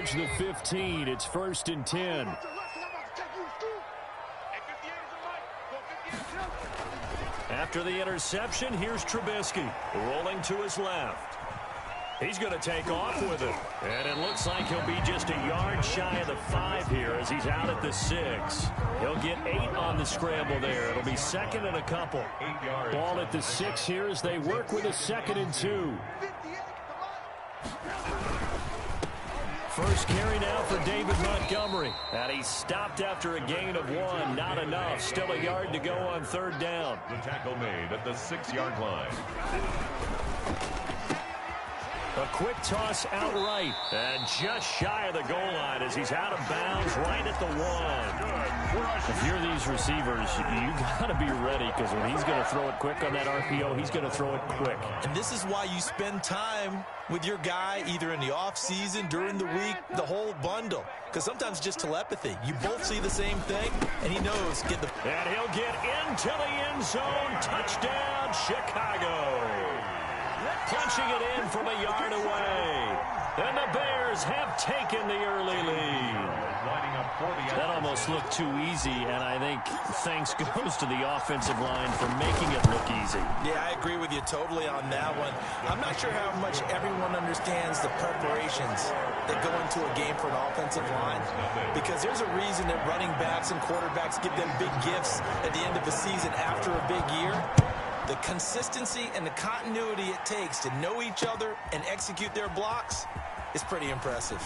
approach the 15. It's 1st and 10. After the interception, here's Trubisky rolling to his left. He's going to take off with it. And it looks like he'll be just a yard shy of the 5 here as he's out at the 6. He'll get 8 on the scramble there. It'll be 2nd and a couple. Ball at the 6 here as they work with a 2nd and 2. First carry now for David Montgomery. And he's stopped after a gain of 1. Not enough. Still a yard to go on 3rd down. The tackle made at the 6-yard line. A quick toss outright. And just shy of the goal line as he's out of bounds right at the 1. If you're these receivers, you got to be ready because when he's going to throw it quick on that RPO, he's going to throw it quick. And this is why you spend time with your guy either in the offseason, during the week, the whole bundle. Because sometimes just telepathy. You both see the same thing, and he knows. And he'll get into the end zone. Touchdown, Chicago. Punching it in from a yard away. And the Bears have taken the early lead. That almost looked too easy, and I think thanks goes to the offensive line for making it look easy. Yeah, I agree with you totally on that one. I'm not sure how much everyone understands the preparations that go into a game for an offensive line, because there's a reason that running backs and quarterbacks give them big gifts at the end of the season after a big year. The consistency and the continuity it takes to know each other and execute their blocks is pretty impressive.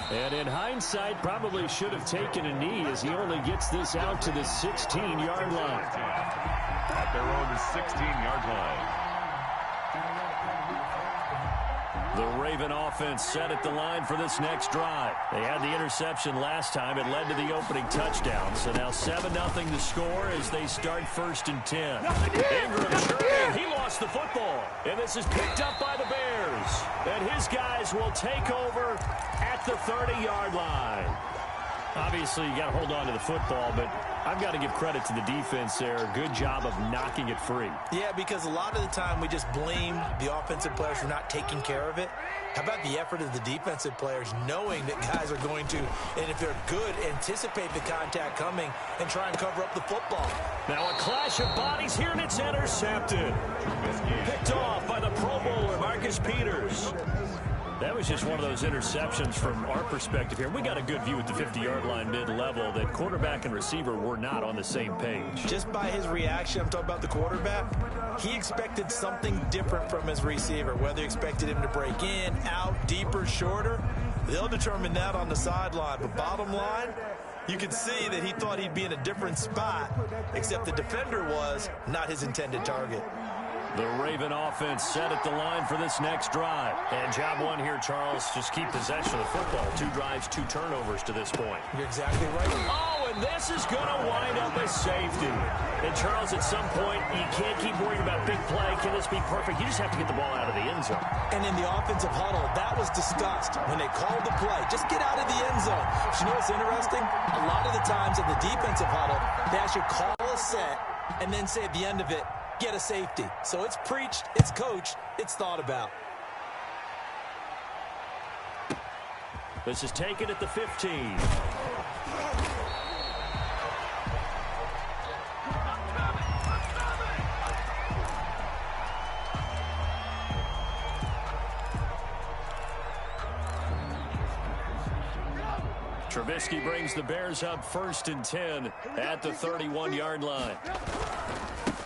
And in hindsight, probably should have taken a knee as he only gets this out to the 16-yard line. At their own 16-yard line. The Raven offense set at the line for this next drive. They had the interception last time. It led to the opening touchdown. So now 7-0 to score as they start 1st and 10. Ingram churning. He lost the football. And this is picked up by the Bears. And his guys will take over at the 30-yard line. Obviously, you got to hold on to the football, but I've got to give credit to the defense there. Good job of knocking it free. Yeah, because a lot of the time we just blame the offensive players for not taking care of it. How about the effort of the defensive players knowing that guys are going to, and if they're good, anticipate the contact coming and try and cover up the football. Now a clash of bodies here, and it's intercepted. Picked off by the Pro Bowler, Marcus Peters. That was just one of those interceptions from our perspective here. We got a good view at the 50-yard line mid-level that quarterback and receiver were not on the same page. Just by his reaction, I'm talking about the quarterback, he expected something different from his receiver, whether he expected him to break in, out, deeper, shorter. They'll determine that on the sideline. But bottom line, you can see that he thought he'd be in a different spot, except the defender was not his intended target. The Raven offense set at the line for this next drive. And job one here, Charles, just keep possession of the football. 2 drives, 2 turnovers to this point. You're exactly right. Oh, and this is going to wind up as safety. And, Charles, at some point, you can't keep worrying about big play. Can this be perfect? You just have to get the ball out of the end zone. And in the offensive huddle, that was discussed when they called the play. Just get out of the end zone. But you know what's interesting? A lot of the times in the defensive huddle, they actually call a set and then say at the end of it, get a safety. So it's preached, it's coached, it's thought about. This is taken at the 15. Trubisky brings the Bears up 1st and 10 at the 31-yard line.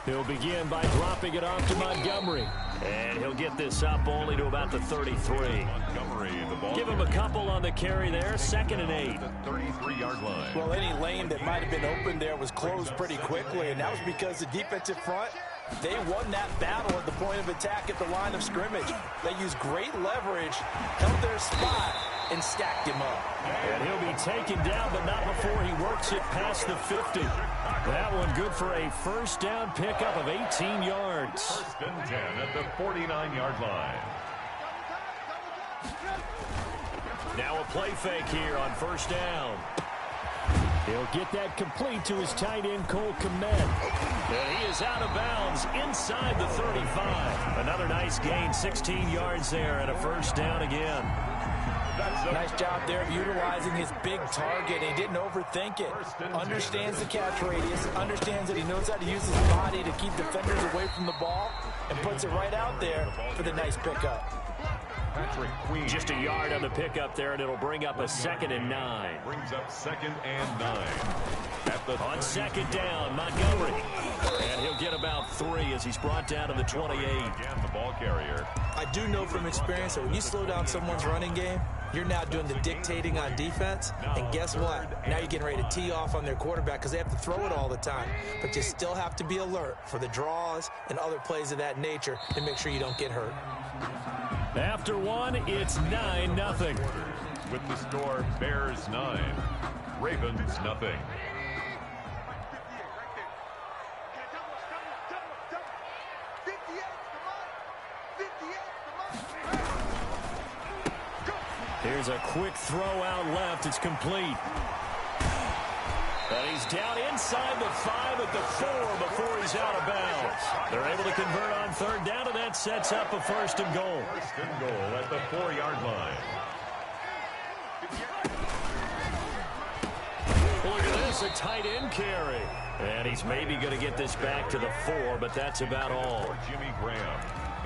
He'll begin by dropping it off to Montgomery. And he'll get this up only to about the 33. Give him a couple on the carry there. 2nd and 8. The 33-yard line. Well, any lane that might have been open there was closed pretty quickly, and that was because the defensive front, they won that battle at the point of attack at the line of scrimmage. They used great leverage, held their spot, and stacked him up. And he'll be taken down, but not before he works it past the 50. That one good for a 1st down pickup of 18 yards. 1st and 10 at the 49-yard line. Now a play fake here on 1st down. He'll get that complete to his tight end, Cole Kmet. And he is out of bounds inside the 35. Another nice gain, 16 yards there, and a 1st down again. Nice job there of utilizing his big target. He didn't overthink it. Understands the catch radius, understands that he knows how to use his body to keep defenders away from the ball, and puts it right out there for the nice pickup. Just a yard on the pickup there, and it'll bring up a 2nd and 9. Brings up 2nd and 9. On 2nd down, Montgomery. And he'll get about 3 as he's brought down to the 28. Again, the ball carrier. I do know from experience that when you slow down someone's running game, you're now doing the dictating on defense. And guess what? Now you're getting ready to tee off on their quarterback because they have to throw it all the time. But you still have to be alert for the draws and other plays of that nature to make sure you don't get hurt. After 1, it's 9-0. With the score, Bears 9, Ravens nothing. Here's a quick throw out left. It's complete. And he's down inside the 5 at the 4 before he's out of bounds. They're able to convert on 3rd down, and that sets up a 1st and goal. 1st and goal at the 4-yard line. Look at this, a tight end carry. And he's maybe going to get this back to the 4, but that's about all. Jimmy Graham.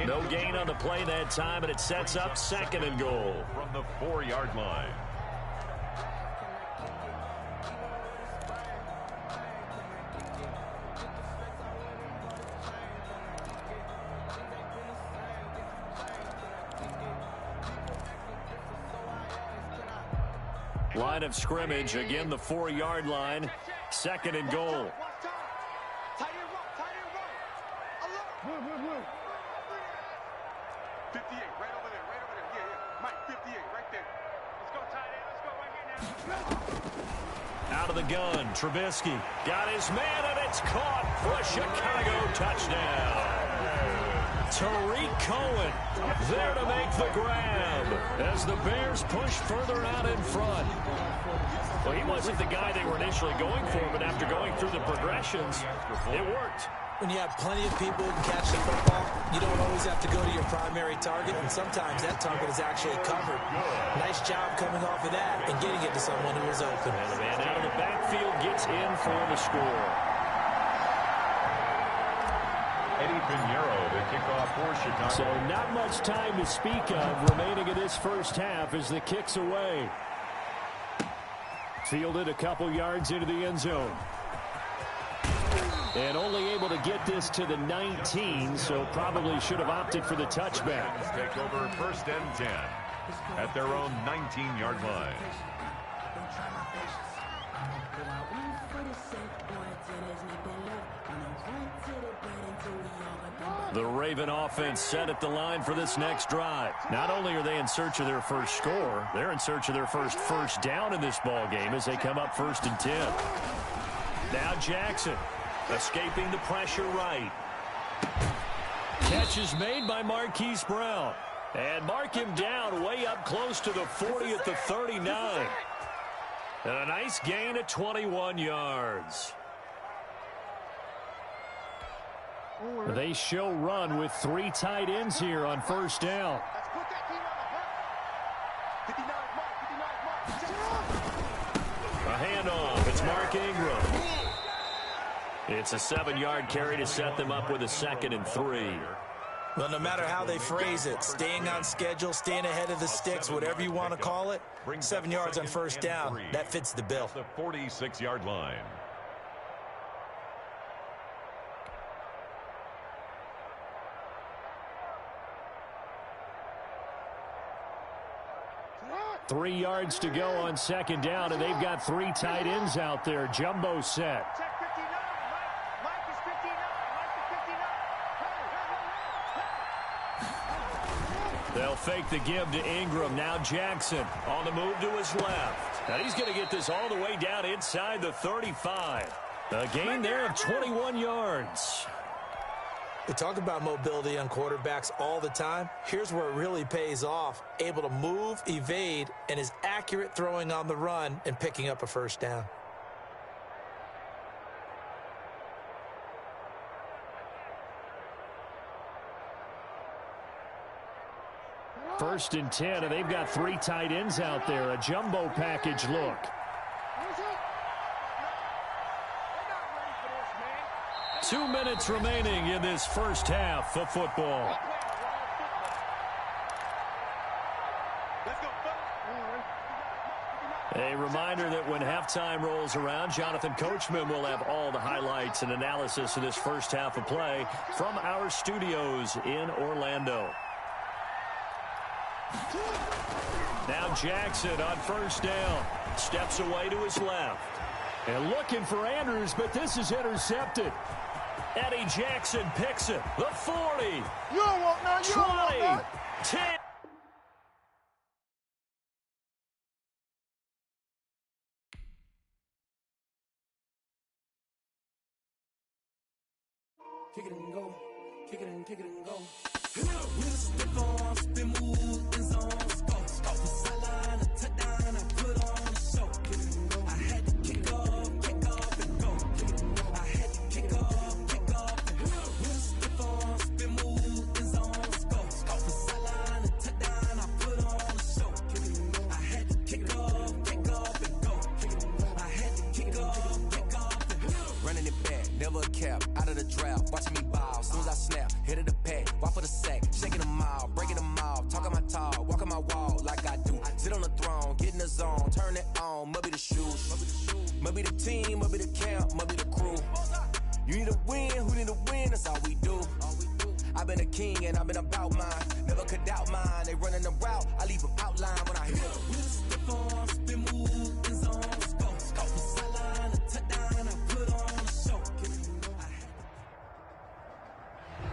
No gain on the play that time, and it sets up 2nd and goal. From the 4-yard line. Line of scrimmage, again the 4-yard line, 2nd and goal. Out of the gun, Trubisky got his man, and it's caught for a Chicago touchdown. Tariq Cohen there to make the grab as the Bears push further out in front. Well, he wasn't the guy they were initially going for, but after going through the progressions, it worked. When you have plenty of people who can catch the football, you don't always have to go to your primary target, and sometimes that target is actually covered. Nice job coming off of that and getting it to someone who was open. And the man out of the backfield gets in for the score. Eddie Pinheiro, the kickoff for Chicago. So not much time to speak of remaining in this first half as the kick's away. Fielded a couple yards into the end zone. And only able to get this to the 19, so probably should have opted for the touchback. Take over 1st and 10 at their own 19-yard line. The Raven offense set at the line for this next drive. Not only are they in search of their first score, they're in search of their first down in this ball game as they come up 1st and 10. Now Jackson. Escaping the pressure right. Catch is made by Marquise Brown. And mark him down way up close to the 40 at the 39. And a nice gain of 21 yards. They show run with 3 tight ends here on 1st down. A handoff. It's Mark Ingram. It's a 7-yard carry to set them up with a 2nd and 3. Well, no matter how they phrase it, staying on schedule, staying ahead of the sticks, whatever you want to call it, 7 yards on 1st down, that fits the bill. The 46-yard line. Three yards to go on 2nd down, and they've got 3 tight ends out there. Jumbo set. They'll fake the give to Ingram. Now Jackson on the move to his left. Now he's going to get this all the way down inside the 35. A gain there of 21 yards. We talk about mobility on quarterbacks all the time. Here's where it really pays off. Able to move, evade, and is accurate throwing on the run and picking up a 1st down. First and 10, and they've got 3 tight ends out there. A jumbo package look. 2 minutes remaining in this first half of football. A reminder that when halftime rolls around, Jonathan Coachman will have all the highlights and analysis of this first half of play from our studios in Orlando. Now Jackson on first down. Steps away to his left. And looking for Andrews, but this is intercepted. Eddie Jackson picks it. The 40. You don't want none. You 20. Don't want none. 10. Kick it and go. Kick it and go. With a stiff arm, spin move, in zone, scope. Off the sideline, a touchdown, I put on a show. Kick it and go. I had to kick off and go. Kick it and go. I had to kick off and go. With a stiff arm, spin move, in zone, scope. Off the sideline, a touchdown, I put on a show. Kick it and go. I had to kick off and go. Kick it and go. I had to kick off and go. Running it back, never a cap, out of the draft, watching me ball. Soon as I snap, hit of the pad, walk for the sack, shaking them out, breaking them off, talking my talk, walking my wall like I do. Sit on the throne, get in the zone, turn it on, must be the shoes, must be the team, must be the camp, must be the crew. You need a win, who need a win, that's all we do. I've been a king and I've been about mine, never could doubt mine. They running the route, I leave them outline when I hit it. With a stiff arm, spin move, in zone, scope the sideline, a touchdown, I put on a show.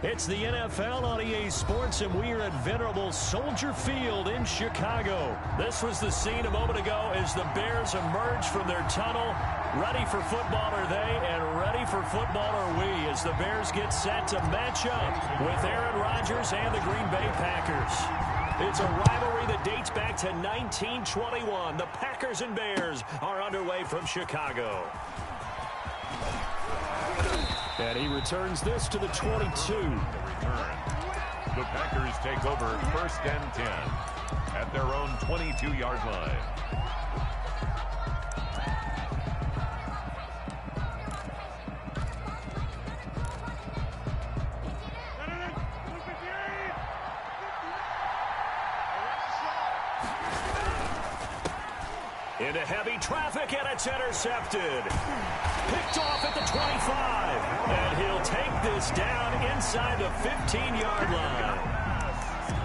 It's the NFL on EA Sports, and we are at venerable Soldier Field in Chicago. This was the scene a moment ago as the Bears emerged from their tunnel. Ready for football are they, and ready for football are we, as the Bears get set to match up with Aaron Rodgers and the Green Bay Packers. It's a rivalry that dates back to 1921. The Packers and Bears are underway from Chicago. And he returns this to the 22. The Packers take over first and 10 at their own 22-yard line. Into heavy traffic, and it's intercepted. Picked off at the 25. And he'll take this down inside the 15-yard line.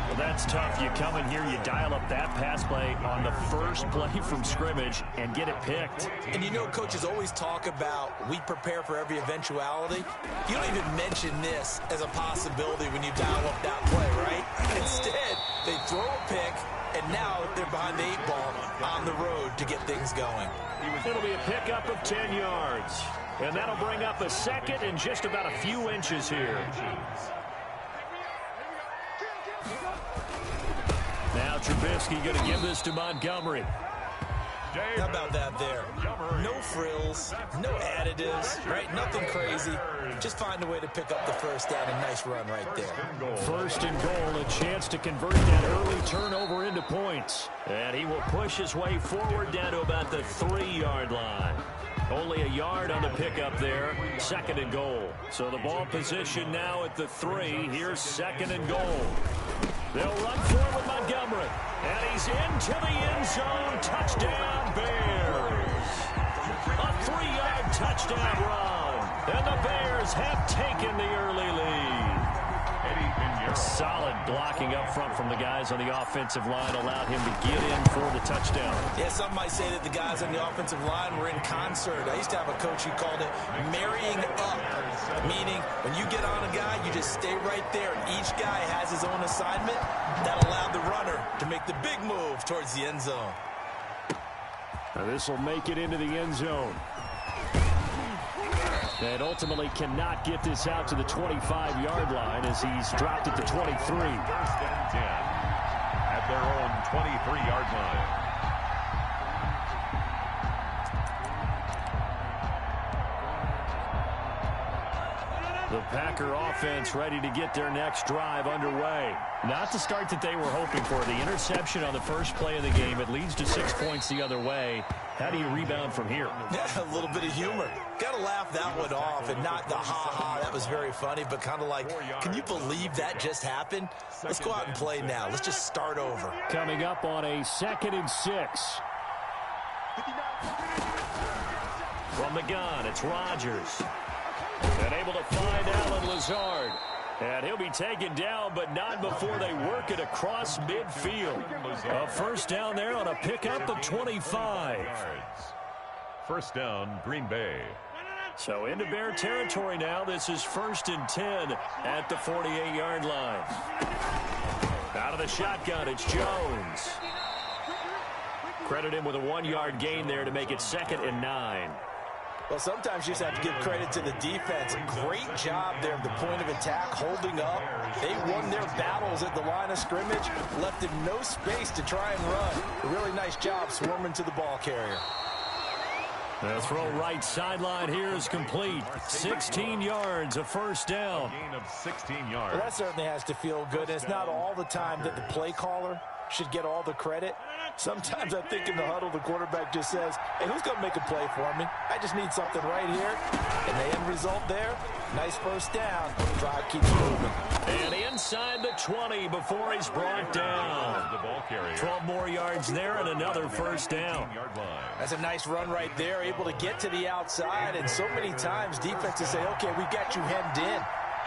Well, that's tough. You come in here, you dial up that pass play on the first play from scrimmage and get it picked. And you know, coaches always talk about we prepare for every eventuality. You don't even mention this as a possibility when you dial up that play, right? Instead, they throw a pick, and now they're behind the 8 ball on the road to get things going. It'll be a pickup of 10 yards. And that'll bring up a second and just about a few inches here. Now Trubisky going to give this to Montgomery. How about that there? No frills, no additives, right? Nothing crazy. Just find a way to pick up the first down. A nice run right there. First and goal, a chance to convert that early turnover into points. And he will push his way forward down to about the 3-yard line. Only a yard on the pickup there. Second and goal. So the ball position now at the 3. Here's second and goal. They'll run for it with Montgomery. And he's into the end zone. Touchdown, Bears. A 3-yard touchdown run. And the Bears have taken the early lead. Solid blocking up front from the guys on the offensive line allowed him to get in for the touchdown. Yeah, some might say that the guys on the offensive line were in concert. I used to have a coach who called it marrying up, meaning when you get on a guy, you just stay right there, and each guy has his own assignment. That allowed the runner to make the big move towards the end zone. Now this will make it into the end zone. And ultimately cannot get this out to the 25-yard line as he's dropped at the 23. First and 10 at their own 23-yard line. The Packer offense ready to get their next drive underway. Not the start that they were hoping for. The interception on the first play of the game. It leads to 6 points the other way. How do you rebound from here? Yeah, a little bit of humor. Got to laugh that one off and not the ha-ha. That was very funny, but kind of like, can you believe that just happened? Let's go out and play now. Let's just start over. Coming up on a 2nd and 6. From the gun, it's Rodgers. And able to find Allen Lazard. And he'll be taken down, but not before they work it across midfield. A first down there on a pickup of 25. First down, Green Bay. So into Bear territory now. This is 1st and 10 at the 48-yard line. Out of the shotgun, it's Jones. Credit him with a 1-yard gain there to make it 2nd and 9. Well, sometimes you just have to give credit to the defense. Great job there at the point of attack, holding up. They won their battles at the line of scrimmage, left them no space to try and run. A really nice job swarming to the ball carrier. The throw right sideline here is complete. 16 yards, a first down. Gain of 16 yards. Well, that certainly has to feel good. It's not all the time that the play caller should get all the credit. Sometimes I think in the huddle, the quarterback just says, hey, who's going to make a play for me? I just need something right here. And the end result there, nice first down. Drive keeps moving. And inside the 20 before he's brought down. The ball carrier. 12 more yards there and another first down. That's a nice run right there, able to get to the outside. And so many times defenses say, okay, we got you hemmed in.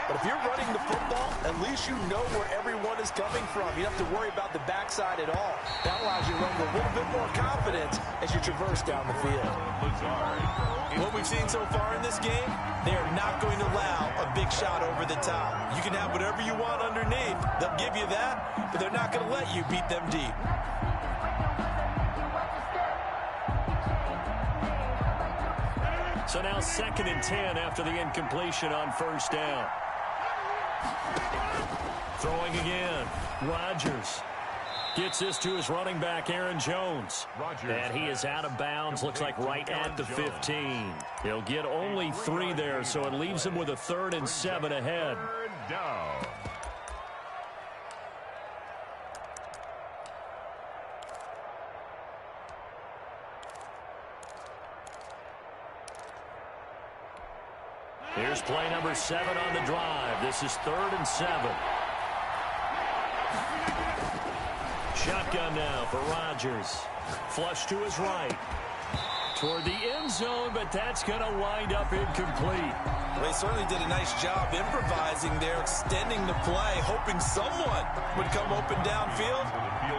But if you're running the football, at least you know where everyone is coming from. You don't have to worry about the backside at all. That allows you to run with a little bit more confidence as you traverse down the field. What we've seen so far in this game, they are not going to allow a big shot over the top. You can have whatever you want underneath. They'll give you that, but they're not going to let you beat them deep. So now 2nd and 10 after the incompletion on first down. Throwing again. Rodgers gets this to his running back, Aaron Jones. And he is out of bounds, looks like right at the 15. He'll get only 3 there, so it leaves him with a 3rd and 7 ahead. Third down. Here's play number 7 on the drive. This is 3rd and 7. Shotgun now for Rodgers. Flush to his right. Toward the end zone, but that's going to wind up incomplete. Well, they certainly did a nice job improvising there, extending the play, hoping someone would come open downfield,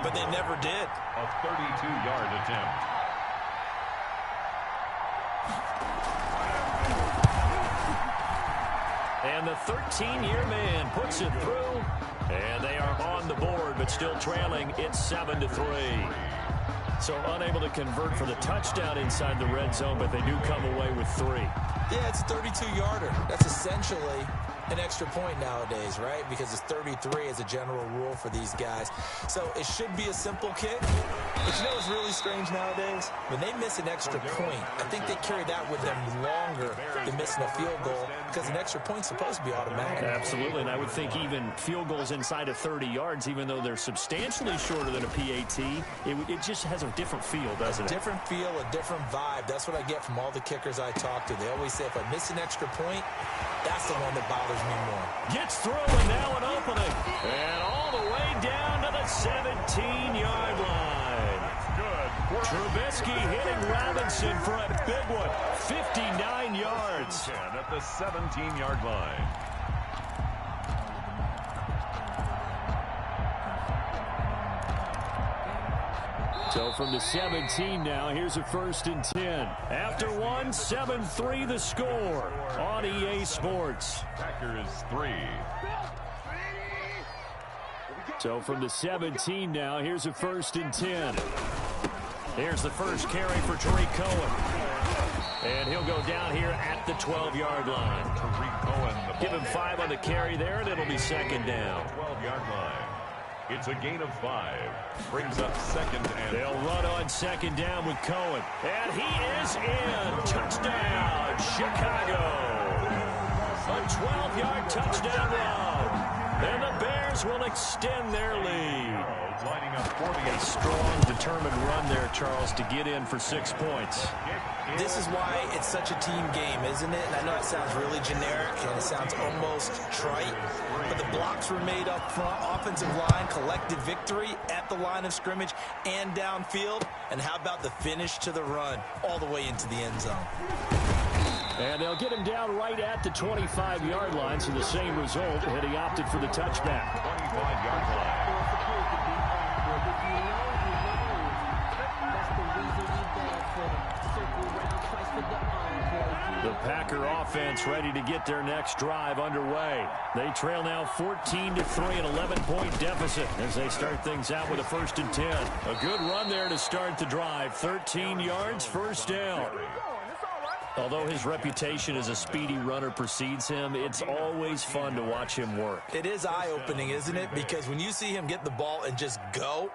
but they never did. A 32-yard attempt. And the 13-year man puts it through. And they are on the board, but still trailing. It's 7-3. So unable to convert for the touchdown inside the red zone, but they do come away with 3. Yeah, it's a 32-yarder. That's essentially an extra point nowadays, right? Because it's 33 as a general rule for these guys. So it should be a simple kick. But you know what's really strange nowadays? When they miss an extra point, I think they carry that with them longer than missing a field goal because an extra point's supposed to be automatic. Absolutely, and I would think even field goals inside of 30 yards, even though they're substantially shorter than a PAT, it just has a different feel, doesn't it? A different feel, a different vibe. That's what I get from all the kickers I talk to. They always say if I miss an extra point, that's the one that bothers me more. Gets through, and now an opening. And all the way down to the 17-yard line. Good. Trubisky hitting Robinson for a big one. 59 yards. At the 17-yard line. So from the 17 now, here's a 1st and 10. After one, 7-3 the score on EA Sports. Packers 3. So from the 17 now, here's a 1st and 10. Here's the first carry for Tariq Cohen. And he'll go down here at the 12-yard line. Tariq Cohen. Give him 5 on the carry there, and it'll be 2nd down. 12-yard line. It's a gain of 5. Brings up 2nd and... They'll run on 2nd down with Cohen. And he is in. Touchdown, Chicago. A 12-yard touchdown run. And the Bears will extend their lead. Lining up for A strong, determined run there, Charles, to get in for 6 points. This is why it's such a team game, isn't it? And I know it sounds really generic and it sounds almost trite, but the blocks were made up front. Offensive line collected victory at the line of scrimmage and downfield. And how about the finish to the run all the way into the end zone? And they'll get him down right at the 25-yard line, so the same result, and he opted for the touchback. 25-yard line. The Packer offense ready to get their next drive underway. They trail now 14-3, an 11-point deficit as they start things out with a 1st and 10. A good run there to start the drive. 13 yards, first down. Although his reputation as a speedy runner precedes him, it's always fun to watch him work. It is eye-opening, isn't it? Because when you see him get the ball and just go,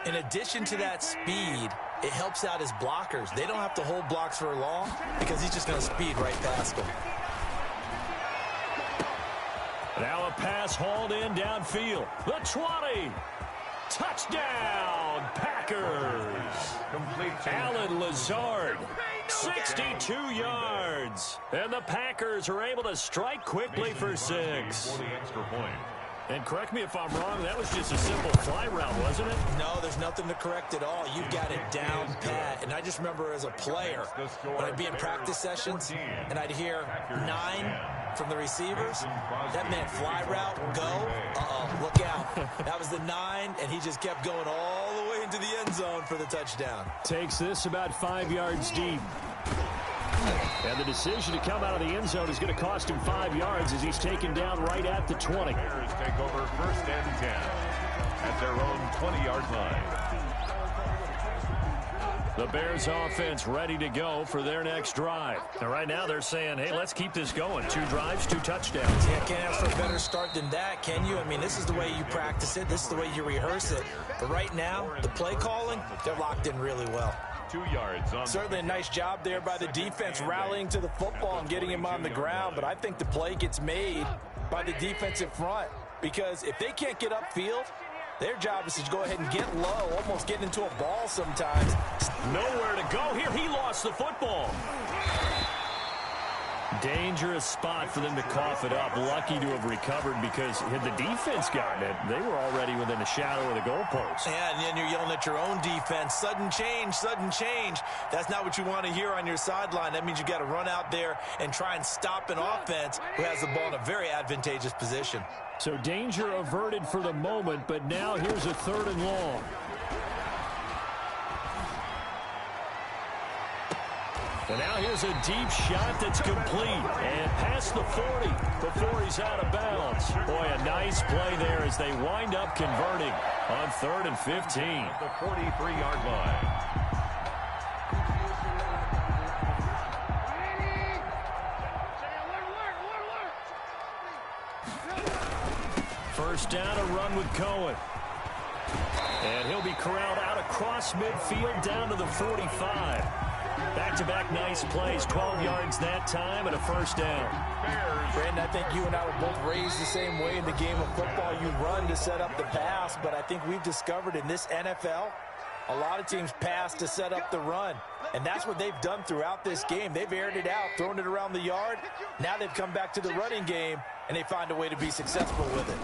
in addition to that speed, it helps out his blockers. They don't have to hold blocks for long because he's just going to speed right past them. Now a pass hauled in downfield. The 20. Touchdown, Packers. Complete. Alan Lazard, 62 yards. And the Packers are able to strike quickly for 6. For the extra point. And correct me if I'm wrong, that was just a simple fly route, wasn't it? No, there's nothing to correct at all. You've got it down pat. And I just remember as a player, when I'd be in practice sessions and I'd hear 9 from the receivers, that meant fly route, go, look out. That was the 9, and he just kept going all the way into the end zone for the touchdown. Takes this about 5 yards deep. And the decision to come out of the end zone is going to cost him 5 yards as he's taken down right at the 20. Bears take over 1st and 10 at their own 20-yard line. The Bears offense ready to go for their next drive. And right now they're saying, hey, let's keep this going. 2 drives, 2 touchdowns. Yeah, can't ask for a better start than that, can you? I mean, this is the way you practice it. This is the way you rehearse it. But right now, the play calling, they're locked in really well. 2 yards on. Certainly a nice job there by the defense rallying to the football and getting him on the ground. But I think the play gets made by the defensive front. Because if they can't get upfield, their job is to go ahead and get low, almost getting into a ball sometimes. Nowhere to go here. He lost the football. Dangerous spot for them to cough it up. Lucky to have recovered because had the defense gotten it, they were already within the shadow of the goalpost. Yeah, and then you're yelling at your own defense. Sudden change, sudden change. That's not what you want to hear on your sideline. That means you got to run out there and try and stop an offense who has the ball in a very advantageous position. So danger averted for the moment, but now here's a 3rd and long. And now here's a deep shot that's complete. And past the 40 before he's out of bounds. Boy, a nice play there as they wind up converting on 3rd and 15. The 43-yard line. First down, a run with Cohen. And he'll be corralled out across midfield down to the 45. Back-to-back nice plays, 12 yards that time and a 1st down. Brandon, I think you and I were both raised the same way in the game of football. You run to set up the pass, but I think we've discovered in this NFL, a lot of teams pass to set up the run. And that's what they've done throughout this game. They've aired it out, thrown it around the yard. Now they've come back to the running game, and they find a way to be successful with it.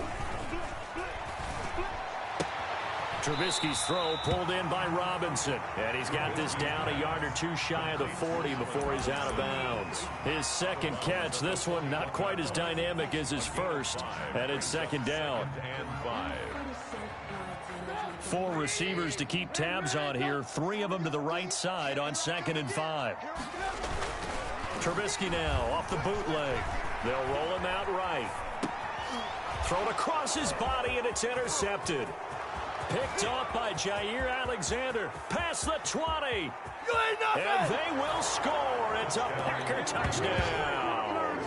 Trubisky's throw pulled in by Robinson. And he's got this down a yard or 2 shy of the 40 before he's out of bounds. His 2nd catch, this one not quite as dynamic as his first. And it's 2nd down. And 5. 4 receivers to keep tabs on here. 3 of them to the right side on 2nd and 5. Trubisky now off the bootleg. They'll roll him out right. Thrown across his body, and it's intercepted. Picked off by Jair Alexander. Past the 20. And they will score. It's a Packer touchdown.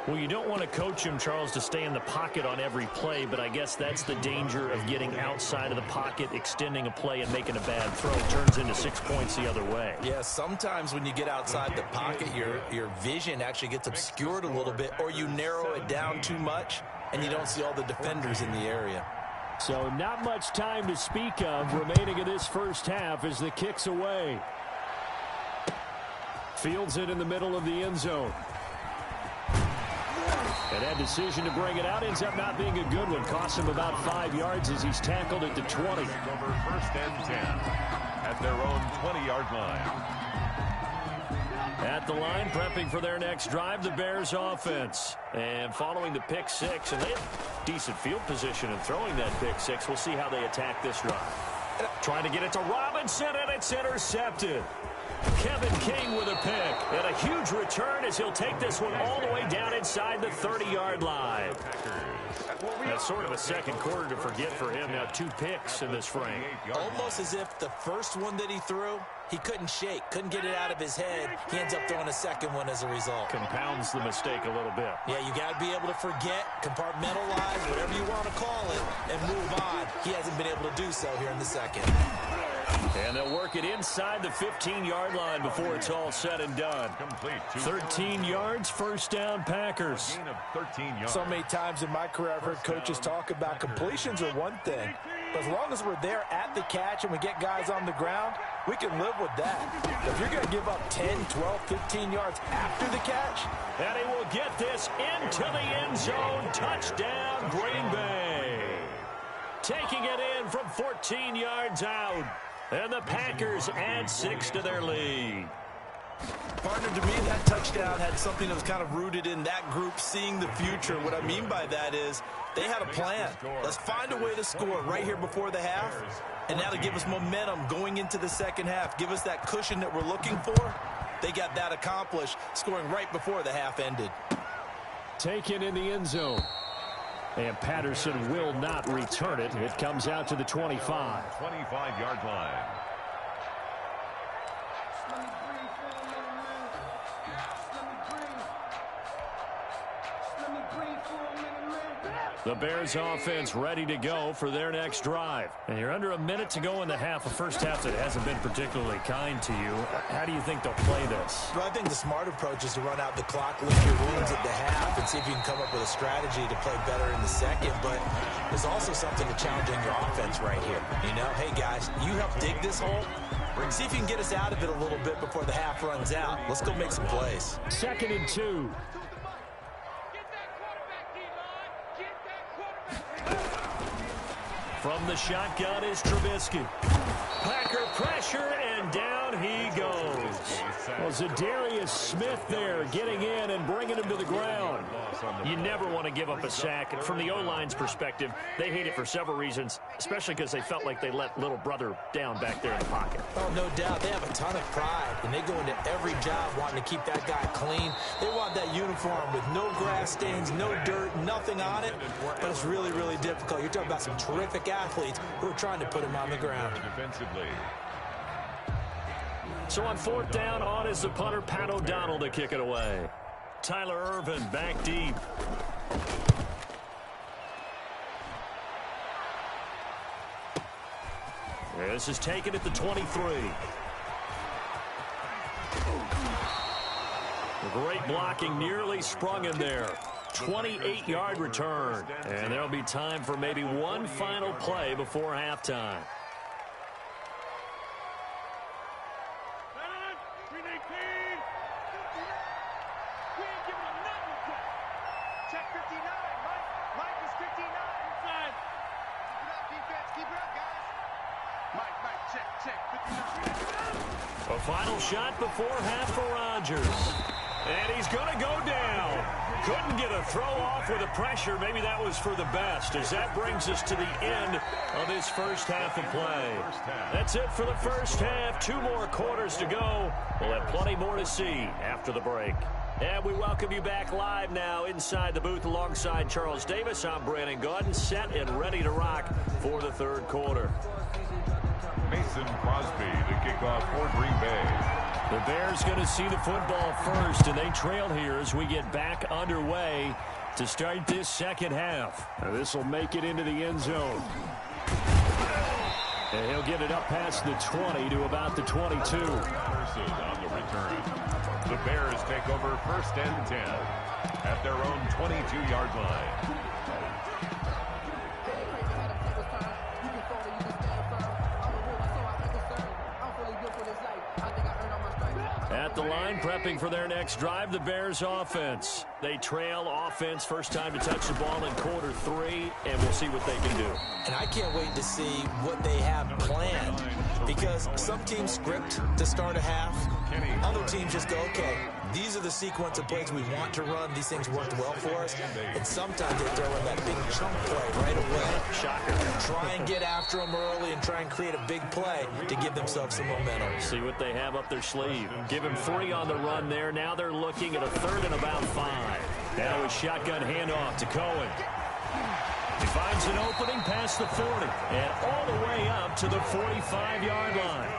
Well, you don't want to coach him, Charles, to stay in the pocket on every play, but I guess that's the danger of getting outside of the pocket, extending a play, and making a bad throw. It turns into 6 points the other way. Yeah, sometimes when you get outside the pocket, your vision actually gets obscured a little bit, or you narrow it down too much, and you don't see all the defenders in the area. So not much time to speak of remaining in this first half as the kick's away. Fields it in the middle of the end zone. And that decision to bring it out ends up not being a good one. Costs him about 5 yards as he's tackled at the 20. Over 1st and 10 at their own 20-yard line. At the line, prepping for their next drive, the Bears offense. And following the pick six, and they have decent field position in throwing that pick six. We'll see how they attack this drive. Trying to get it to Robinson, and it's intercepted. Kevin King with a pick, and a huge return as he'll take this one all the way down inside the 30-yard line. That's sort of a second quarter to forget for him. Now 2 picks in this frame. Almost as if the first one that he threw, he couldn't shake, couldn't get it out of his head. He ends up throwing a second one as a result. Compounds the mistake a little bit. Yeah, you got to be able to forget, compartmentalize, whatever you want to call it, and move on. He hasn't been able to do so here in the second. And they'll work it inside the 15-yard line before it's all said and done. 13 yards, first down, Packers. 13 yards. So many times in my career I've heard coaches talk about completions are one thing, but as long as we're there at the catch and we get guys on the ground, we can live with that. But if you're going to give up 10, 12, 15 yards after the catch, and he will get this into the end zone. Touchdown, Green Bay. Taking it in from 14 yards out. And the Packers add 6 to their lead. Partner, to me, that touchdown had something that was kind of rooted in that group seeing the future. What I mean by that is they had a plan. Let's find a way to score right here before the half, and that'll give us momentum going into the second half. Give us that cushion that we're looking for. They got that accomplished, scoring right before the half ended. Taken in the end zone. And Patterson will not return it. It comes out to the 25. 25-yard line. The Bears offense ready to go for their next drive. And you're under a minute to go in the half, a first half that hasn't been particularly kind to you. How do you think they'll play this? Well, I think the smart approach is to run out the clock, lick your wounds at the half, and see if you can come up with a strategy to play better in the second. But there's also something to challenging your offense right here. You know, hey, guys, you help dig this hole. See if you can get us out of it a little bit before the half runs out. Let's go make some plays. 2nd and 2. From the shotgun is Trubisky. Packer pressure, and down he goes. Well, Zadarius Smith there getting in and bringing him to the ground. You never want to give up a sack. From the O-line's perspective, they hate it for several reasons, especially because they felt like they let little brother down back there in the pocket. Oh, no doubt. They have a ton of pride, and they go into every job wanting to keep that guy clean. They want that uniform with no grass stains, no dirt, nothing on it, but it's really, really difficult. You're talking about some terrific athletes who are trying to put him on the ground. Defensively. So on 4th down, on is the punter, Pat O'Donnell, to kick it away. Tyler Irvin back deep. This is taken at the 23. Great blocking, nearly sprung in there. 28-yard return. And there'll be time for maybe one final play before halftime. A final shot before half for Rodgers. And he's going to go down. Couldn't get a throw off with the pressure. Maybe that was for the best, as that brings us to the end of this first half of play. That's it for the first half. 2 more quarters to go. We'll have plenty more to see after the break. And we welcome you back live now inside the booth alongside Charles Davis. I'm Brandon Gaudin, set and ready to rock for the third quarter. Mason Crosby to kick off for Green Bay. The Bears going to see the football first, and they trail here as we get back underway to start this second half. This will make it into the end zone. And he'll get it up past the 20 to about the 22. On the return. The Bears take over 1st and 10 at their own 22-yard line. At the line, prepping for their next drive, the Bears offense. They trail offense, first time to touch the ball in quarter 3, and we'll see what they can do. And I can't wait to see what they have planned, because some teams script to start a half. Other teams just go, okay, these are the sequence of plays we want to run. These things worked well for us. And sometimes they throw in that big chunk play right away. Shocker. Try and get after them early and try and create a big play to give themselves some momentum. See what they have up their sleeve. Give him 3 on the run there. Now they're looking at a 3rd and about 5. Now a shotgun handoff to Cohen. He finds an opening past the 40 and all the way up to the 45-yard line.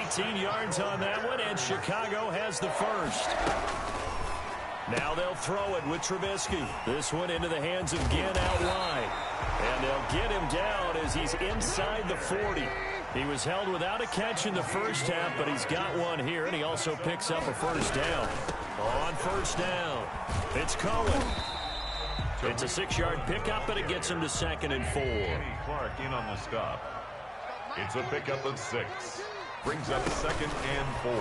18 yards on that one, and Chicago has the first. Now they'll throw it with Trubisky. This one into the hands of Ginn out wide. And they'll get him down as he's inside the 40. He was held without a catch in the first half, but he's got one here, and he also picks up a first down. On first down, it's Cohen. It's a 6-yard pickup, and it gets him to 2nd and 4. Clark in on the stop. It's a pickup of 6. Brings up 2nd and 4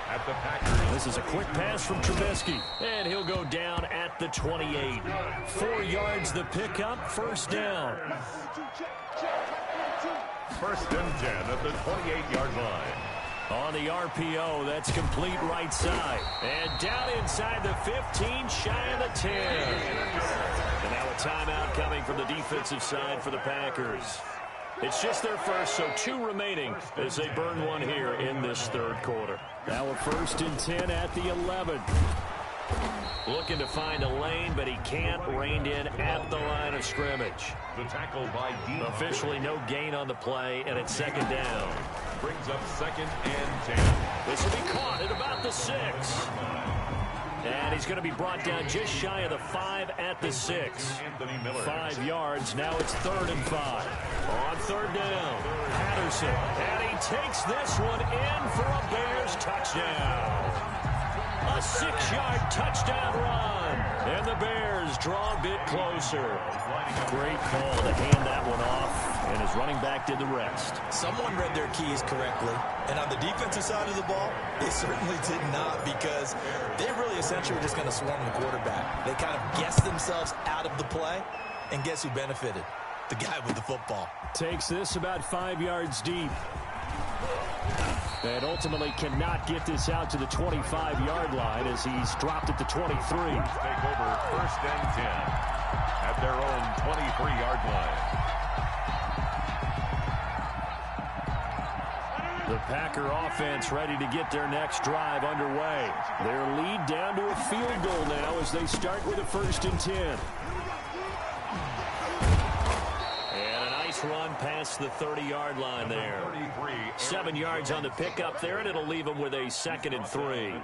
at the Packers. This is a quick pass from Trubisky, and he'll go down at the 28. 4 yards the pickup, first down. 1st and 10 at the 28-yard line. On the RPO, that's complete right side. And down inside the 15, shy of the 10. And now a timeout coming from the defensive side for the Packers. It's just their first, so 2 remaining as they burn one here in this 3rd quarter. Now a 1st and 10 at the 11. Looking to find a lane, but he can't. Reined in at the line of scrimmage. The tackle by Dean. Officially no gain on the play, and it's 2nd down. Brings up 2nd and 10. This will be caught at about the 6. And he's going to be brought down just shy of the 5 at the 6. 5 yards. Now it's 3rd and 5. On 3rd down, Patterson. And he takes this one in for a Bears touchdown. A 6-yard touchdown run. And the Bears draw a bit closer. Great call to hand that one off. And his running back did the rest. Someone read their keys correctly. And on the defensive side of the ball, they certainly did not, because they really essentially were just going to swarm the quarterback. They kind of guessed themselves out of the play. And guess who benefited? The guy with the football. Takes this about 5 yards deep. And ultimately cannot get this out to the 25-yard line as he's dropped at the 23. Take over 1st and 10 at their own 23-yard line. The Packer offense ready to get their next drive underway. Their lead down to a field goal now as they start with a 1st and 10. And a nice run past the 30-yard line there. 7 yards on the pickup there, and it'll leave them with a 2nd and 3.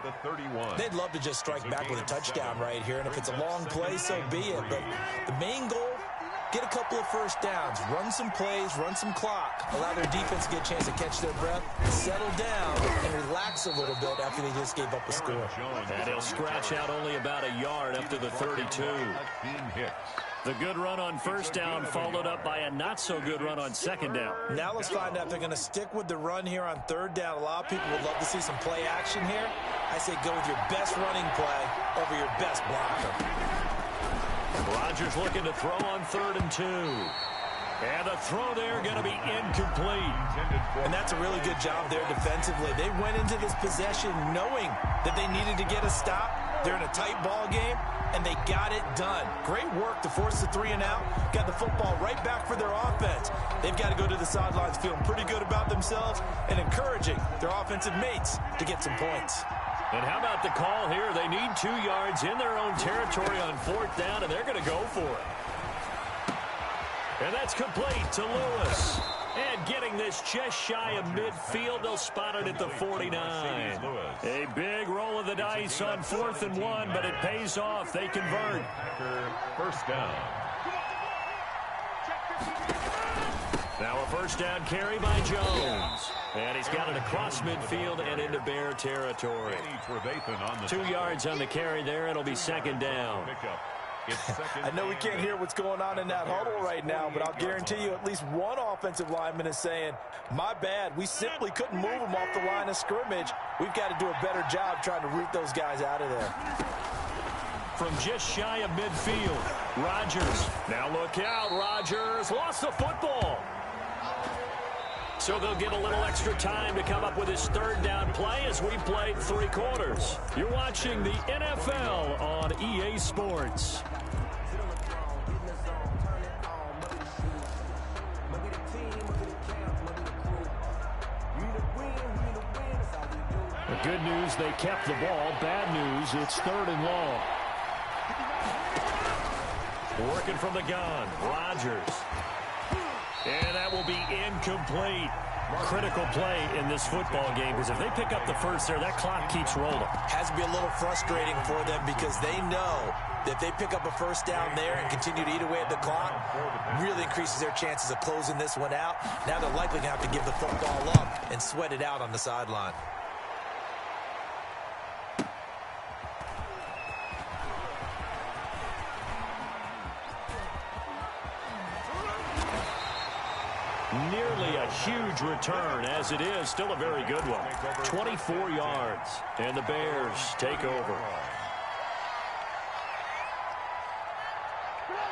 They'd love to just strike back with a touchdown right here, and if it's a long play, so be it. But the main goal, get a couple of first downs, run some plays, run some clock, allow their defense to get a chance to catch their breath, settle down, and relax a little bit after they just gave up a score. And he'll scratch out only about a yard up to the 32. The good run on first down followed up by a not-so-good run on second down. Now let's find out if they're going to stick with the run here on third down. A lot of people would love to see some play action here. I say go with your best running play over your best blocker. Rodgers looking to throw on 3rd and 2. And the throw there going to be incomplete. And that's a really good job there defensively. They went into this possession knowing that they needed to get a stop. They're in a tight ball game, and they got it done. Great work to force the 3 and out. Got the football right back for their offense. They've got to go to the sidelines feeling pretty good about themselves and encouraging their offensive mates to get some points. And how about the call here? They need 2 yards in their own territory on 4th down, and they're going to go for it. And that's complete to Lewis. And getting this just shy of midfield, they'll spot it at the 49. A big roll of the dice on 4th and 1, but it pays off. They convert. First down. Now a first down carry by Jones. And he's got it across midfield and into Bear territory. 2 yards on the carry there. It'll be second down. I know we can't hear what's going on in that huddle right now, but I'll guarantee you at least one offensive lineman is saying, my bad, we simply couldn't move them off the line of scrimmage. We've got to do a better job trying to root those guys out of there. From just shy of midfield, Rodgers. Now look out, Rodgers lost the football. So they'll get a little extra time to come up with his third down play as we played 3 quarters. You're watching the NFL on EA Sports. The good news, they kept the ball. Bad news, it's 3rd and long. Working from the gun, Rodgers. And that will be incomplete. Critical play in this football game, because if they pick up the first there, that clock keeps rolling. Has to be a little frustrating for them because they know that if they pick up a first down there and continue to eat away at the clock, really increases their chances of closing this one out. Now they're likely going to have to give the football up and sweat it out on the sideline. Nearly a huge return, as it is. Still a very good one. 24 yards, and the Bears take over.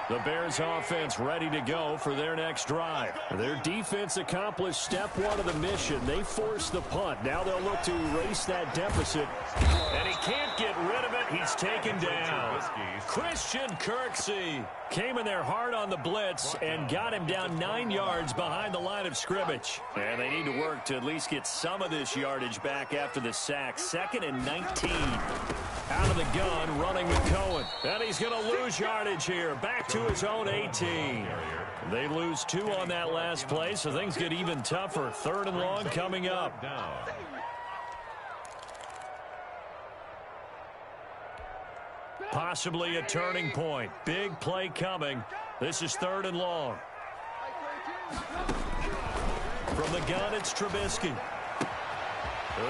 The Bears offense ready to go for their next drive. Their defense accomplished step 1 of the mission. They forced the punt. Now they'll look to erase that deficit. And he can't get rid of it. He's taken down. Christian Kirksey came in there hard on the blitz and got him down 9 yards behind the line of scrimmage. And they need to work to at least get some of this yardage back after the sack. 2nd and 19. Out of the gun, running with Cohen. And he's going to lose yardage here. Back to his own 18. They lose 2 on that last play, so things get even tougher. 3rd and long coming up. Possibly a turning point. Big play coming. This is 3rd and long. From the gun, it's Trubisky.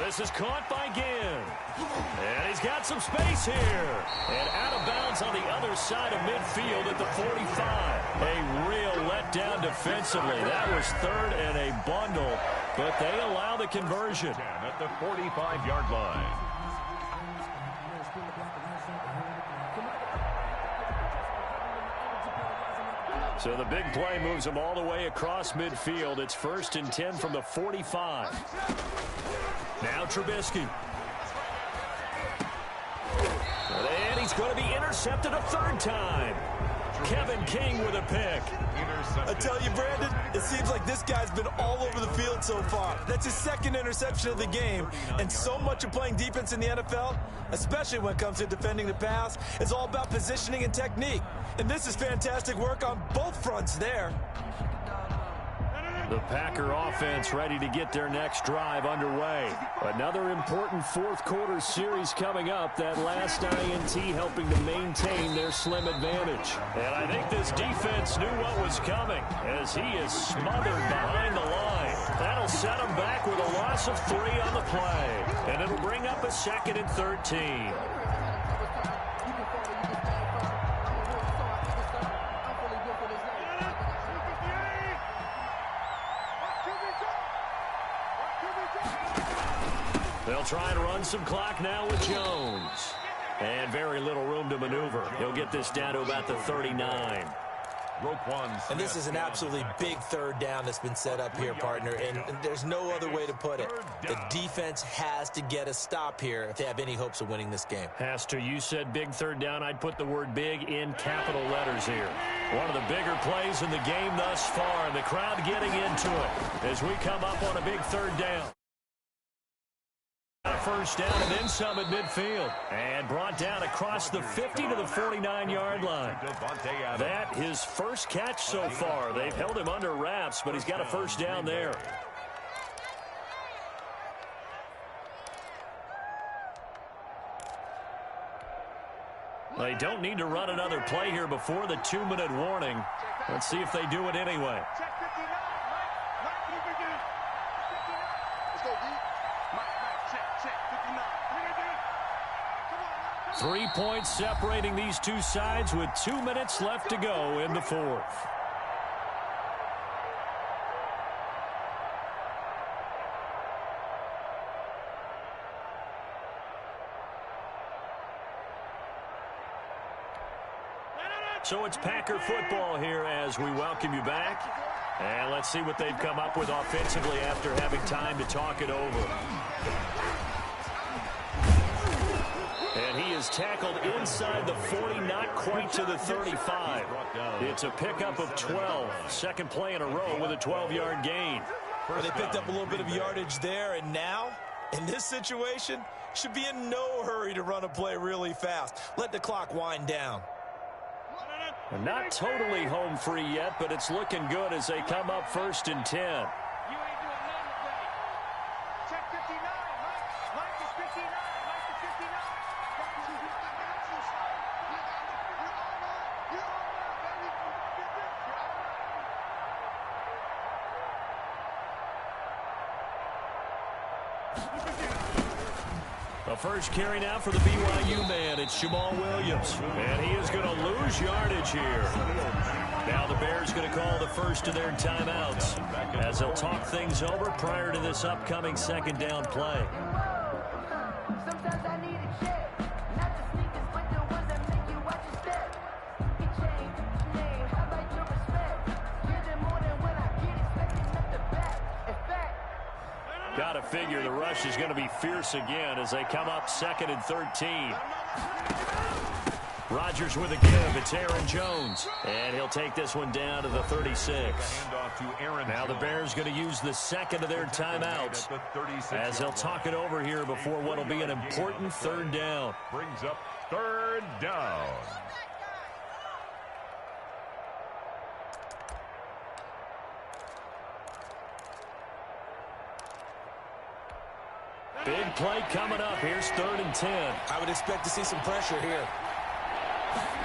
This is caught by Ginn. And he's got some space here. And out of bounds on the other side of midfield at the 45. A real letdown defensively. That was 3rd and a bundle. But they allow the conversion. At the 45-yard line. So the big play moves them all the way across midfield. It's 1st and 10 from the 45. Now Trubisky. And he's going to be intercepted a 3rd time. Kevin King with a pick. I tell you, Brandon, it seems like this guy's been all over the field so far. That's his 2nd interception of the game. And so much of playing defense in the NFL, especially when it comes to defending the pass, is all about positioning and technique. And this is fantastic work on both fronts there. The Packer offense ready to get their next drive underway. Another important 4th quarter series coming up. That last INT helping to maintain their slim advantage. And I think this defense knew what was coming as he is smothered behind the line. That'll set him back with a loss of 3 on the play. And it'll bring up a 2nd and 13. They'll try and run some clock now with Jones. And very little room to maneuver. He'll get this down to about the 39. And this is an absolutely big 3rd down that's been set up here, partner. And there's no other way to put it. The defense has to get a stop here if they have any hopes of winning this game. Has to. You said big 3rd down. I'd put the word big in capital letters here. One of the bigger plays in the game thus far. And the crowd getting into it as we come up on a big 3rd down. first down and then some at midfield. And brought down across the 50 to the 49-yard line. That his first catch so far. They've held him under wraps, but he's got a first down there. They don't need to run another play here before the 2-minute warning. Let's see if they do it anyway. 3 points separating these two sides with 2 minutes left to go in the fourth. So it's Packer football here as we welcome you back. And let's see what they've come up with offensively after having time to talk it over. And he is tackled inside the 40, not quite to the 35. It's a pickup of 12. Second play in a row with a 12-yard gain. Well, they picked up a little bit of yardage there, and now, in this situation, should be in no hurry to run a play really fast. Let the clock wind down. Not totally home free yet, but it's looking good as they come up 1st and 10. The first carry now for the BYU man. It's Jamal Williams. And he is going to lose yardage here. Now the Bears going to call the first of their timeouts as they'll talk things over prior to this upcoming second down play. Got to figure the rush is going to be fierce again as they come up 2nd and 13. Rodgers with a give. It's Aaron Jones. And he'll take this one down to the 36. Now the Bears going to use the second of their timeouts as they'll talk it over here before what will be an important 3rd down. Brings up 3rd down. Big play coming up. Here's 3rd and 10. I would expect to see some pressure here.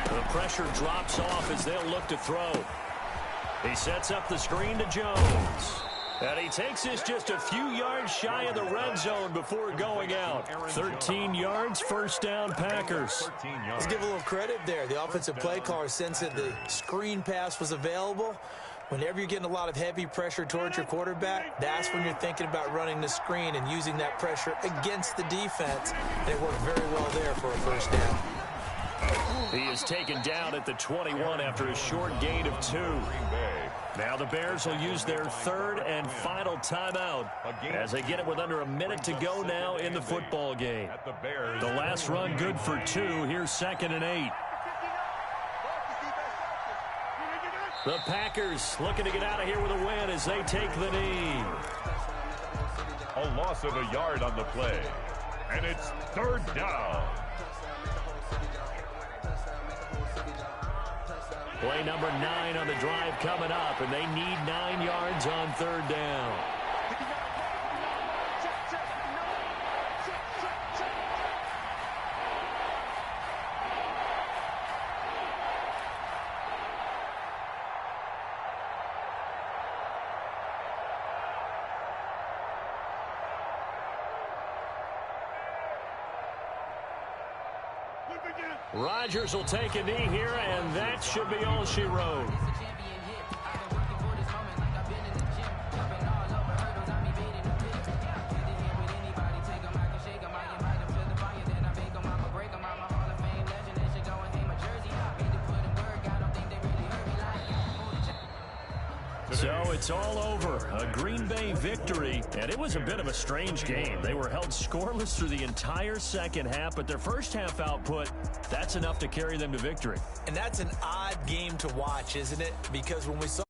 The pressure drops off as they'll look to throw. He sets up the screen to Jones. And he takes this just a few yards shy of the red zone before going out. 13 yards, first down, Packers. Let's give a little credit there. The offensive play caller sensed that the screen pass was available. Whenever you're getting a lot of heavy pressure towards your quarterback, that's when you're thinking about running the screen and using that pressure against the defense. And it worked very well there for a first down. He is taken down at the 21 after a short gain of 2. Now the Bears will use their 3rd and final timeout as they get it with under a minute to go now in the football game. The last run good for 2. Here's 2nd and 8. The Packers looking to get out of here with a win as they take the knee. A loss of a yard on the play. And it's 3rd down. Play number 9 on the drive coming up, and they need 9 yards on 3rd down. Rodgers will take a knee here, and that should be all she wrote. So it's all over. A Green Bay victory, and it was a bit of a strange game. They were held scoreless through the entire second half, but their first half output, that's enough to carry them to victory. And that's an odd game to watch, isn't it? Because when we saw